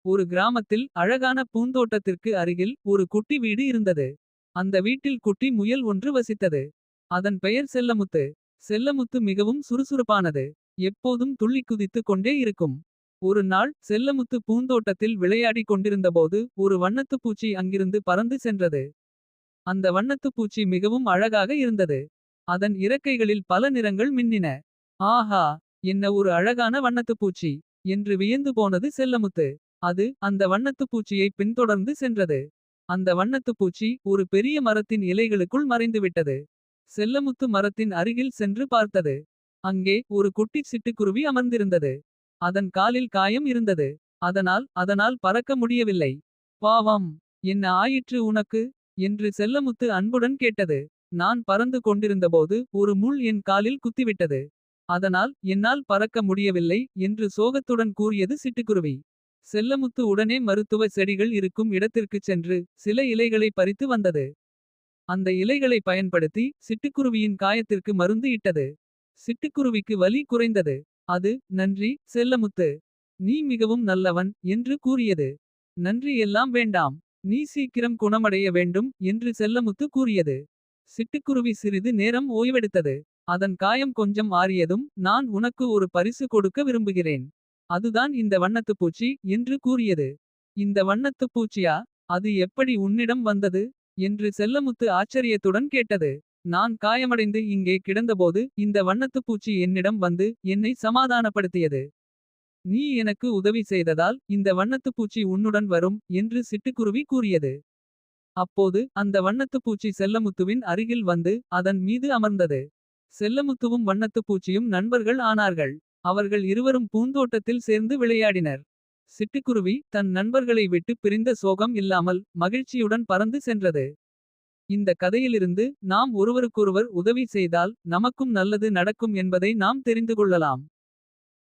ஒரு கிராமத்தில் அழகான பூந்தோட்டத்திற்கு அருகில் ஒரு குட்டி வீடு இருந்தது. அந்த வீட்டில் குட்டி முயல் ஒன்று வசித்தது. அதன் பெயர் செல்லமுத்து. செல்லமுத்து மிகவும் சுறுசுறுப்பானது. எப்போதும் துள்ளி குதித்துக் கொண்டே இருக்கும். ஒரு நாள் செல்லமுத்து பூந்தோட்டத்தில் விளையாடிக் கொண்டிருந்தபோது ஒரு வண்ணத்துப் பூச்சி அங்கிருந்து பறந்து சென்றது. அந்த வண்ணத்துப் பூச்சி மிகவும் அழகாக இருந்தது. அதன் இறக்கைகளில் பல நிறங்கள் மின்னின. ஆஹா, என்ன ஒரு அழகான வண்ணத்துப் பூச்சி என்று வியந்து போனது செல்லமுத்து. அது அந்த வண்ணத்துப் பூச்சியை பின்தொடர்ந்து சென்றது. அந்த வண்ணத்துப் பூச்சி ஒரு பெரிய மரத்தின் இலைகளுக்குள் மறைந்துவிட்டது. செல்லமுத்து மரத்தின் அருகில் சென்று பார்த்தது. அங்கே ஒரு குட்டி சிட்டுக்குருவி அமர்ந்திருந்தது. அதன் காலில் காயம் இருந்தது. அதனால் பறக்க முடியவில்லை. பாவம், என்ன ஆயிற்று உனக்கு என்று செல்லமுத்து அன்புடன் கேட்டது. நான் பறந்து கொண்டிருந்தபோது ஒரு முள் என் காலில் குத்திவிட்டது. அதனால் என்னால் பறக்க முடியவில்லை என்று சோகத்துடன் கூறியது சிட்டுக்குருவி. செல்லமுத்து உடனே மருத்துவ செடிகள் இருக்கும் இடத்திற்குச் சென்று சில இலைகளை பறித்து வந்தது. அந்த இலைகளை பயன்படுத்தி சிட்டுக்குருவியின் காயத்திற்கு மருந்து இட்டது. சிட்டுக்குருவிக்கு வலி குறைந்தது. அது நன்றி செல்லமுத்து, நீ மிகவும் நல்லவன் என்று கூறியது. நன்றி எல்லாம் வேண்டாம், நீ சீக்கிரம் குணமடைய வேண்டும் என்று செல்லமுத்து கூறியது. சிட்டுக்குருவி சிறிது நேரம் ஓய்வெடுத்தது. அதன் காயம் கொஞ்சம் ஆறியதும் நான் உனக்கு ஒரு பரிசு கொடுக்க விரும்புகிறேன். அதுதான் இந்த வண்ணத்துப் பூச்சி என்று கூறியது. இந்த வண்ணத்துப் பூச்சியா, அது எப்படி உன்னிடம் வந்தது என்று செல்லமுத்து ஆச்சரியத்துடன் கேட்டது. நான் காயமடைந்து இங்கே கிடந்தபோது இந்த வண்ணத்துப் பூச்சி என்னிடம் வந்து என்னை சமாதானப்படுத்தியது. நீ எனக்கு உதவி செய்ததால் இந்த வண்ணத்துப் பூச்சி உன்னுடன் வரும் என்று சிட்டுக்குருவி கூறியது. அப்போது அந்த வண்ணத்துப் பூச்சி செல்லமுத்துவின் அருகில் வந்து அதன் மீது அமர்ந்தது. செல்லமுத்துவும் வண்ணத்துப் பூச்சியும் நண்பர்கள் ஆனார்கள். அவர்கள் இருவரும் பூந்தோட்டத்தில் சேர்ந்து விளையாடினர். சிட்டுக்குருவி தன் நண்பர்களை விட்டு பிரிந்த சோகம் இல்லாமல் மகிழ்ச்சியுடன் பறந்து சென்றது. இந்த கதையிலிருந்து நாம் ஒருவருக்கொருவர் உதவி செய்தால் நமக்கும் நல்லது நடக்கும் என்பதை நாம் தெரிந்து கொள்ளலாம்.